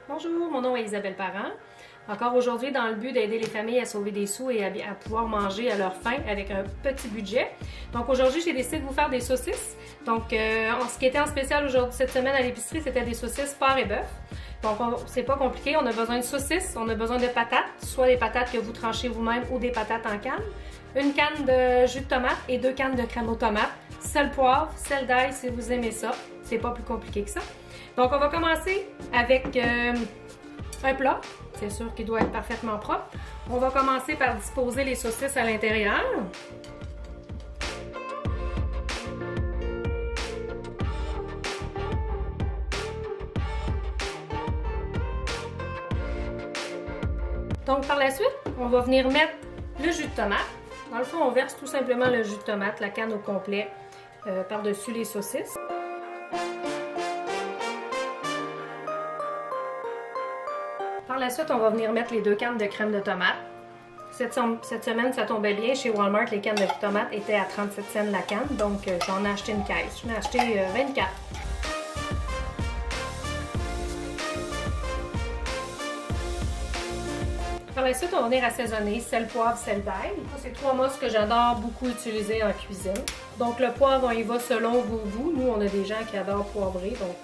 Bonjour, mon nom est Isabelle Parent. Encore aujourd'hui, dans le but d'aider les familles à sauver des sous et à pouvoir manger à leur faim avec un petit budget. Donc aujourd'hui, j'ai décidé de vous faire des saucisses. Donc ce qui était en spécial aujourd'hui, cette semaine à l'épicerie, c'était des saucisses porc et bœuf. Donc c'est pas compliqué, on a besoin de saucisses, on a besoin de patates, soit des patates que vous tranchez vous-même ou des patates en canne. Une canne de jus de tomate et 2 cannes de crème aux tomates. Sel, poivre, sel d'ail si vous aimez ça. C'est pas plus compliqué que ça. Donc on va commencer avec un plat. C'est sûr qu'il doit être parfaitement propre. On va commencer par disposer les saucisses à l'intérieur. Donc par la suite, on va venir mettre le jus de tomate. Dans le fond, on verse tout simplement le jus de tomate, la canne au complet, par-dessus les saucisses. Par la suite, on va venir mettre les 2 cannes de crème de tomate. Cette semaine, ça tombait bien. Chez Walmart, les cannes de tomate étaient à 37 cents la canne, donc j'en ai acheté une caisse. J'en ai acheté 24. Par la suite, on va venir assaisonner sel, poivre, sel d'ail. C'est 3 mosses que j'adore beaucoup utiliser en cuisine. Donc le poivre, on y va selon vos goûts. Nous, on a des gens qui adorent poivrer, donc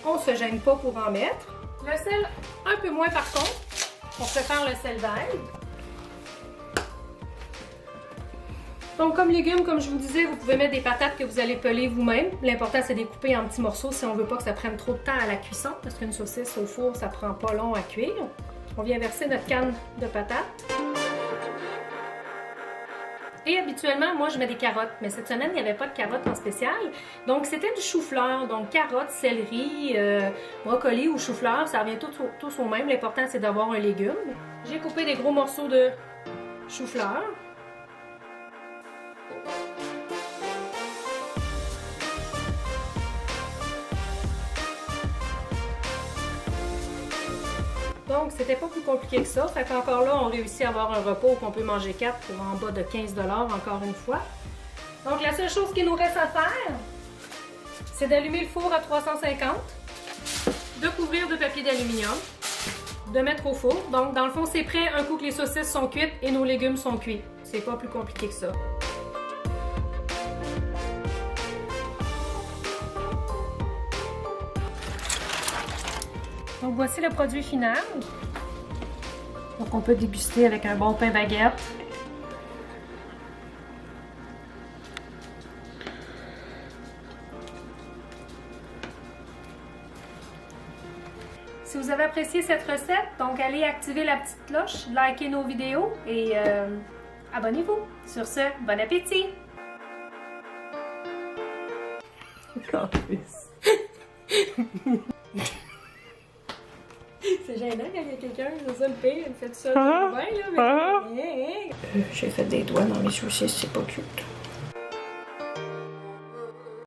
on ne se gêne pas pour en mettre. Le sel, un peu moins par contre. On prépare le sel d'ail. Donc comme légumes, comme je vous disais, vous pouvez mettre des patates que vous allez peler vous-même. L'important, c'est de les couper en petits morceaux si on ne veut pas que ça prenne trop de temps à la cuisson, parce qu'une saucisse au four, ça prend pas long à cuire. On vient verser notre canne de patates. Et habituellement, moi, je mets des carottes. Mais cette semaine, il n'y avait pas de carottes en spécial. Donc, c'était du chou-fleur. Donc, carottes, céleri, brocoli ou chou-fleur, ça revient tous au même. L'important, c'est d'avoir un légume. J'ai coupé des gros morceaux de chou-fleur. Donc, c'était pas plus compliqué que ça. Fait qu'encore là, on réussit à avoir un repas qu'on peut manger 4 pour en bas de 15 $, encore une fois. Donc, la seule chose qu'il nous reste à faire, c'est d'allumer le four à 350, de couvrir de papier d'aluminium, de mettre au four. Donc, dans le fond, c'est prêt un coup que les saucisses sont cuites et nos légumes sont cuits. C'est pas plus compliqué que ça. Donc voici le produit final. Donc on peut déguster avec un bon pain baguette. Si vous avez apprécié cette recette, donc allez activer la petite cloche, likez nos vidéos et abonnez-vous. Sur ce, bon appétit! C'est gênant quand il y a quelqu'un, c'est ça le pire, il fait tout ça bien, là, mais... J'ai fait des doigts dans mes saucisses, c'est pas cute.